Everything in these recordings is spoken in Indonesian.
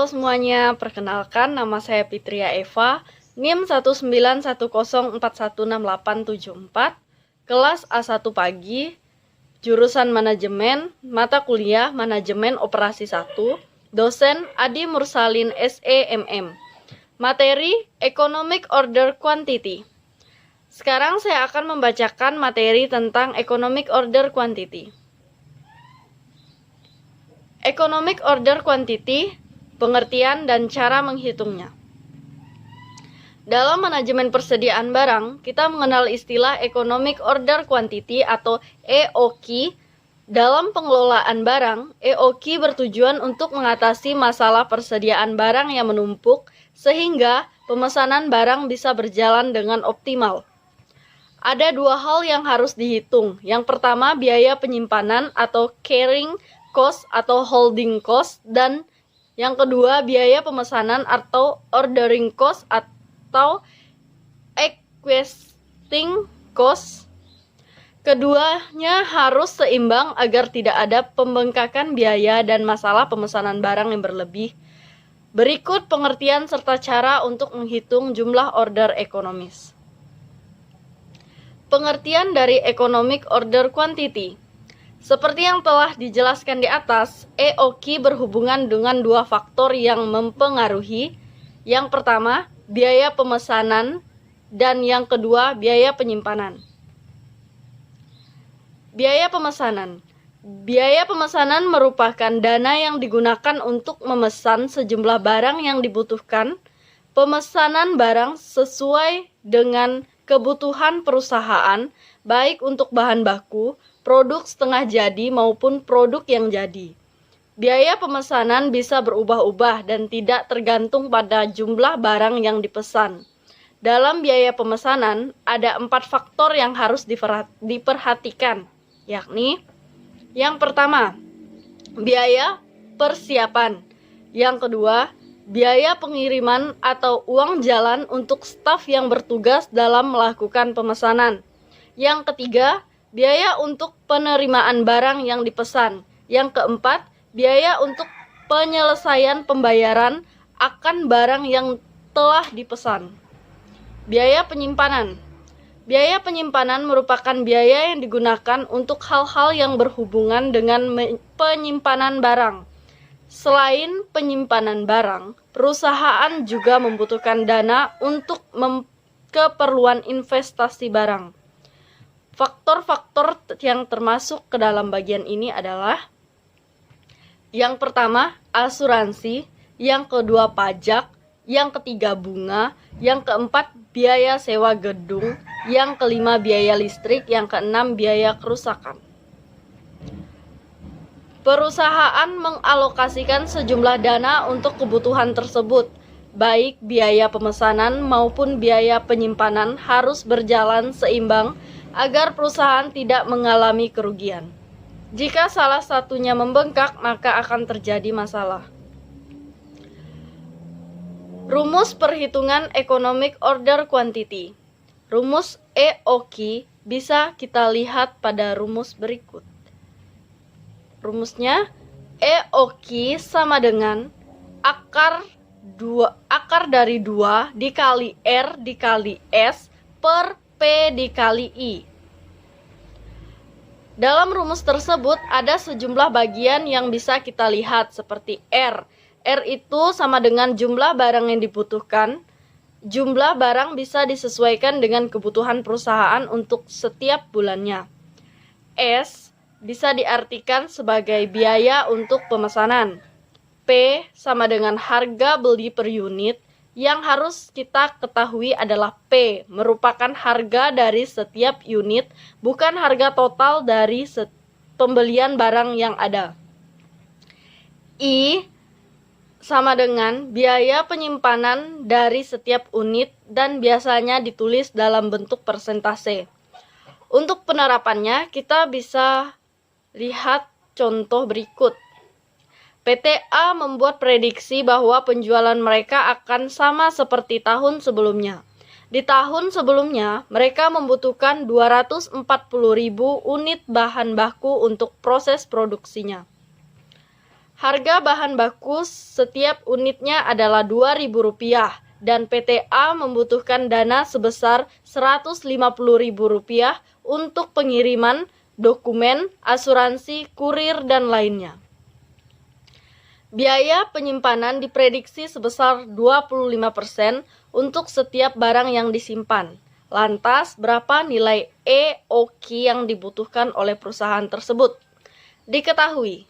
Halo semuanya, perkenalkan nama saya Fitria Eva, NIM 19114168874, kelas A1 pagi, jurusan manajemen, mata kuliah manajemen operasi 1, dosen Adi Mursalin SEMM, materi Economic Order Quantity. Sekarang saya akan membacakan materi tentang Economic Order Quantity. Economic Order Quantity, pengertian dan cara menghitungnya. Dalam manajemen persediaan barang, kita mengenal istilah Economic Order Quantity atau EOQ. Dalam pengelolaan barang, EOQ bertujuan untuk mengatasi masalah persediaan barang yang menumpuk sehingga pemesanan barang bisa berjalan dengan optimal. Ada dua hal yang harus dihitung. Yang pertama, biaya penyimpanan atau carrying cost atau holding cost, dan yang kedua biaya pemesanan atau ordering cost atau acquiescing cost. Keduanya harus seimbang agar tidak ada pembengkakan biaya dan masalah pemesanan barang yang berlebih. Berikut pengertian serta cara untuk menghitung jumlah order ekonomis. Pengertian dari Economic Order Quantity. Seperti yang telah dijelaskan di atas, EOQ berhubungan dengan dua faktor yang mempengaruhi. Yang pertama, biaya pemesanan, dan yang kedua, biaya penyimpanan. Biaya pemesanan. Biaya pemesanan merupakan dana yang digunakan untuk memesan sejumlah barang yang dibutuhkan. Pemesanan barang sesuai dengan kebutuhan perusahaan, baik untuk bahan baku, produk setengah jadi maupun produk yang jadi. Biaya pemesanan bisa berubah-ubah dan tidak tergantung pada jumlah barang yang dipesan. Dalam biaya pemesanan, ada 4 faktor yang harus diperhatikan, yakni yang pertama, biaya persiapan. Yang kedua, biaya pengiriman atau uang jalan untuk staf yang bertugas dalam melakukan pemesanan. Yang ketiga, biaya untuk penerimaan barang yang dipesan. Yang keempat, biaya untuk penyelesaian pembayaran akan barang yang telah dipesan. Biaya penyimpanan. Biaya penyimpanan merupakan biaya yang digunakan untuk hal-hal yang berhubungan dengan penyimpanan barang. Selain penyimpanan barang, perusahaan juga membutuhkan dana untuk keperluan investasi barang. Faktor-faktor yang termasuk ke dalam bagian ini adalah yang pertama, asuransi, yang kedua pajak, yang ketiga bunga, yang keempat biaya sewa gedung, yang kelima biaya listrik, yang keenam biaya kerusakan. Perusahaan mengalokasikan sejumlah dana untuk kebutuhan tersebut, baik biaya pemesanan maupun biaya penyimpanan harus berjalan seimbang agar perusahaan tidak mengalami kerugian. Jika salah satunya membengkak, maka akan terjadi masalah. Rumus perhitungan Economic Order Quantity. Rumus EOQ bisa kita lihat pada rumus berikut. Rumusnya, EOQ sama dengan akar dari 2 dikali R dikali S per P dikali I. Dalam rumus tersebut ada sejumlah bagian yang bisa kita lihat seperti R. R itu sama dengan jumlah barang yang dibutuhkan. Jumlah barang bisa disesuaikan dengan kebutuhan perusahaan untuk setiap bulannya. S bisa diartikan sebagai biaya untuk pemesanan. P sama dengan harga beli per unit. Yang harus kita ketahui adalah P merupakan harga dari setiap unit, bukan harga total dari pembelian barang yang ada. I sama dengan biaya penyimpanan dari setiap unit dan biasanya ditulis dalam bentuk persentase. Untuk penerapannya, kita bisa lihat contoh berikut. PTA membuat prediksi bahwa penjualan mereka akan sama seperti tahun sebelumnya. Di tahun sebelumnya, mereka membutuhkan 240.000 unit bahan baku untuk proses produksinya. Harga bahan baku setiap unitnya adalah Rp2.000 dan PTA membutuhkan dana sebesar Rp150.000 untuk pengiriman, dokumen, asuransi, kurir, dan lainnya. Biaya penyimpanan diprediksi sebesar 25% untuk setiap barang yang disimpan. Lantas, berapa nilai EOQ yang dibutuhkan oleh perusahaan tersebut? Diketahui,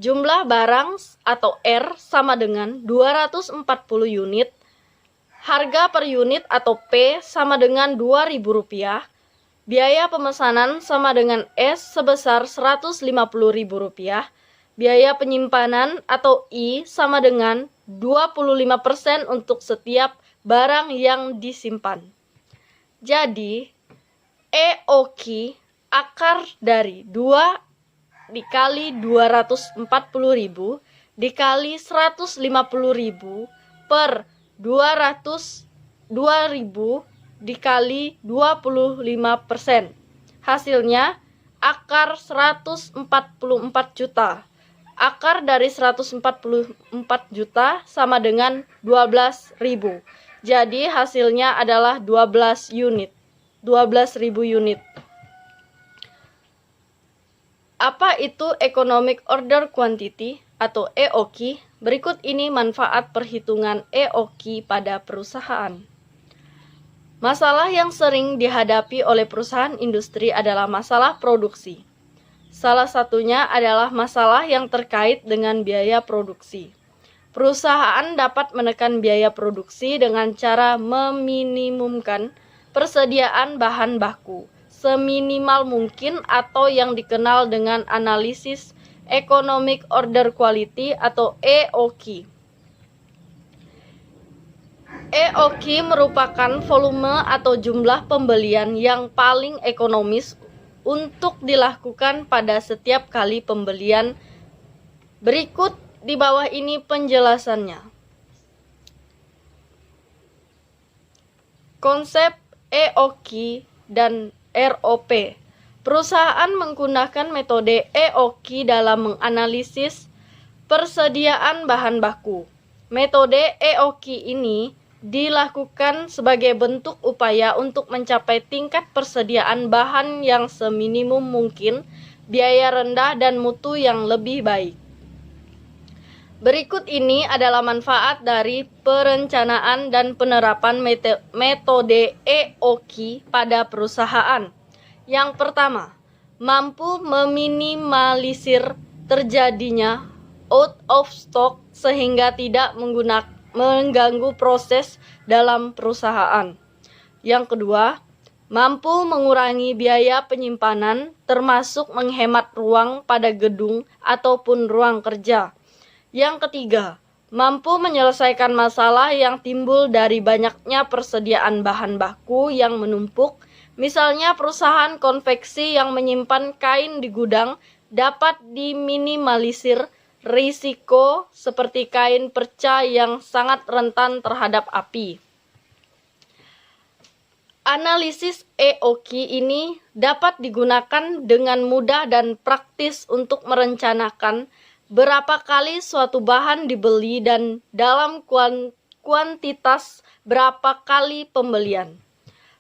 jumlah barang atau R sama dengan 240 unit, harga per unit atau P sama dengan Rp2.000, biaya pemesanan sama dengan S sebesar Rp150.000, biaya penyimpanan atau I sama dengan 25% untuk setiap barang yang disimpan. Jadi, EOQ akar dari 2 dikali 240.000 dikali 150.000 per 2.000 dikali 25%. Hasilnya akar 144 juta. Akar dari 144 juta sama dengan 12.000. Jadi hasilnya adalah 12 unit. 12.000 unit. Apa itu Economic Order Quantity atau EOQ? Berikut ini manfaat perhitungan EOQ pada perusahaan. Masalah yang sering dihadapi oleh perusahaan industri adalah masalah produksi. Salah satunya adalah masalah yang terkait dengan biaya produksi. Perusahaan dapat menekan biaya produksi dengan cara meminimumkan persediaan bahan baku seminimal mungkin atau yang dikenal dengan analisis Economic Order Quality atau EOQ. EOQ merupakan volume atau jumlah pembelian yang paling ekonomis untuk dilakukan pada setiap kali pembelian. Berikut di bawah ini penjelasannya. Konsep EOQ dan ROP. Perusahaan menggunakan metode EOQ dalam menganalisis persediaan bahan baku. Metode EOQ ini dilakukan sebagai bentuk upaya untuk mencapai tingkat persediaan bahan yang seminimum mungkin, biaya rendah, dan mutu yang lebih baik. Berikut ini adalah manfaat dari perencanaan dan penerapan metode EOQ pada perusahaan. Yang pertama, mampu meminimalisir terjadinya out of stock sehingga tidak mengganggu proses dalam perusahaan. Yang kedua, mampu mengurangi biaya penyimpanan termasuk menghemat ruang pada gedung ataupun ruang kerja. Yang ketiga, mampu menyelesaikan masalah yang timbul dari banyaknya persediaan bahan baku yang menumpuk. Misalnya perusahaan konveksi yang menyimpan kain di gudang dapat diminimalisir risiko seperti kain perca yang sangat rentan terhadap api. Analisis EOQ ini dapat digunakan dengan mudah dan praktis untuk merencanakan berapa kali suatu bahan dibeli dan dalam kuantitas berapa kali pembelian.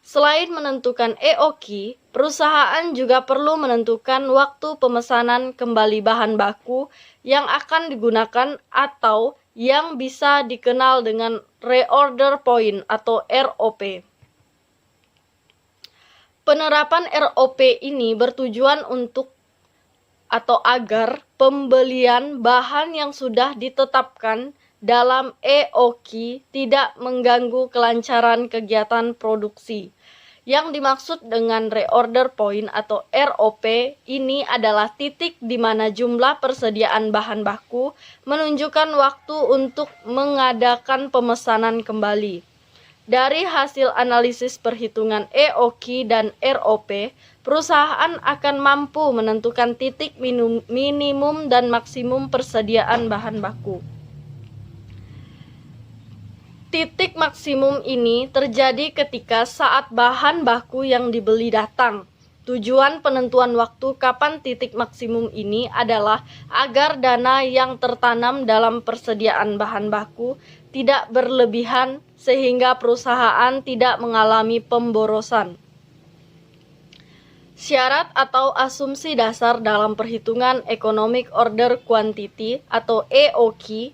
Selain menentukan EOQ, perusahaan juga perlu menentukan waktu pemesanan kembali bahan baku yang akan digunakan atau yang bisa dikenal dengan reorder point atau ROP. Penerapan ROP ini bertujuan untuk atau agar pembelian bahan yang sudah ditetapkan dalam EOQ tidak mengganggu kelancaran kegiatan produksi. Yang dimaksud dengan reorder point atau ROP ini adalah titik di mana jumlah persediaan bahan baku menunjukkan waktu untuk mengadakan pemesanan kembali. Dari hasil analisis perhitungan EOQ dan ROP, perusahaan akan mampu menentukan titik minimum dan maksimum persediaan bahan baku. Titik maksimum ini terjadi ketika saat bahan baku yang dibeli datang, Tujuan penentuan waktu kapan titik maksimum ini adalah agar dana yang tertanam dalam persediaan bahan baku tidak berlebihan sehingga perusahaan tidak mengalami pemborosan. Syarat atau asumsi dasar dalam perhitungan Economic Order Quantity atau EOQ.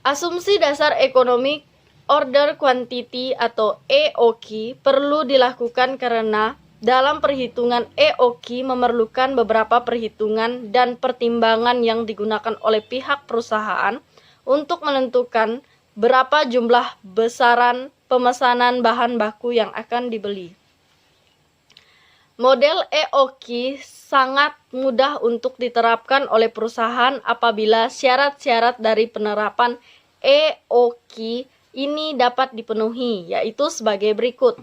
Asumsi dasar Economic Order Quantity atau EOQ perlu dilakukan karena dalam perhitungan EOQ memerlukan beberapa perhitungan dan pertimbangan yang digunakan oleh pihak perusahaan untuk menentukan berapa jumlah besaran pemesanan bahan baku yang akan dibeli. Model EOQ sangat mudah untuk diterapkan oleh perusahaan apabila syarat-syarat dari penerapan EOQ ini dapat dipenuhi, yaitu sebagai berikut.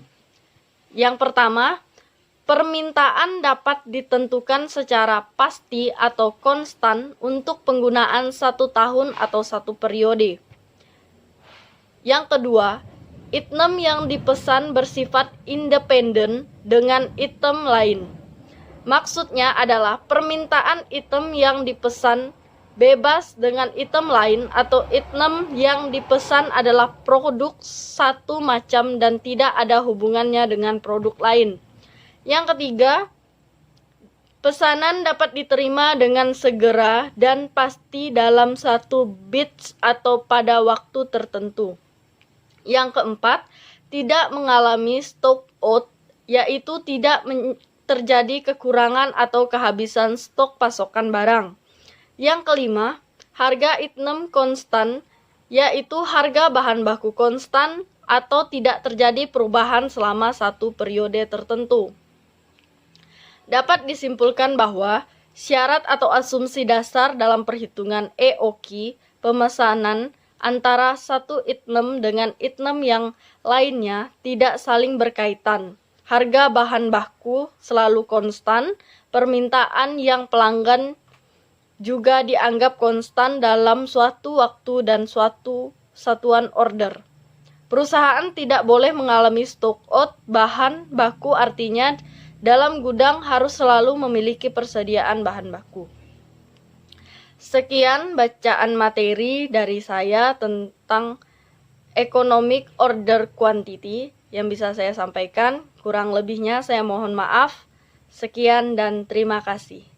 Yang pertama, permintaan dapat ditentukan secara pasti atau konstan untuk penggunaan 1 tahun atau 1 periode. Yang kedua, item yang dipesan bersifat independen dengan item lain. Maksudnya adalah permintaan item yang dipesan bebas dengan item lain atau item yang dipesan adalah produk satu macam dan tidak ada hubungannya dengan produk lain. Yang ketiga, pesanan dapat diterima dengan segera dan pasti dalam 1 bits atau pada waktu tertentu. Yang keempat, tidak mengalami stock out, yaitu tidak terjadi kekurangan atau kehabisan stok pasokan barang. Yang kelima, harga item konstan, yaitu harga bahan baku konstan atau tidak terjadi perubahan selama 1 periode tertentu. Dapat disimpulkan bahwa syarat atau asumsi dasar dalam perhitungan EOQ pemesanan antara satu item dengan item yang lainnya tidak saling berkaitan. Harga bahan baku selalu konstan, permintaan yang pelanggan juga dianggap konstan dalam suatu waktu dan suatu satuan order. Perusahaan tidak boleh mengalami stock out bahan baku, artinya dalam gudang harus selalu memiliki persediaan bahan baku. Sekian bacaan materi dari saya tentang Economic Order Quantity yang bisa saya sampaikan. Kurang lebihnya saya mohon maaf. Sekian dan terima kasih.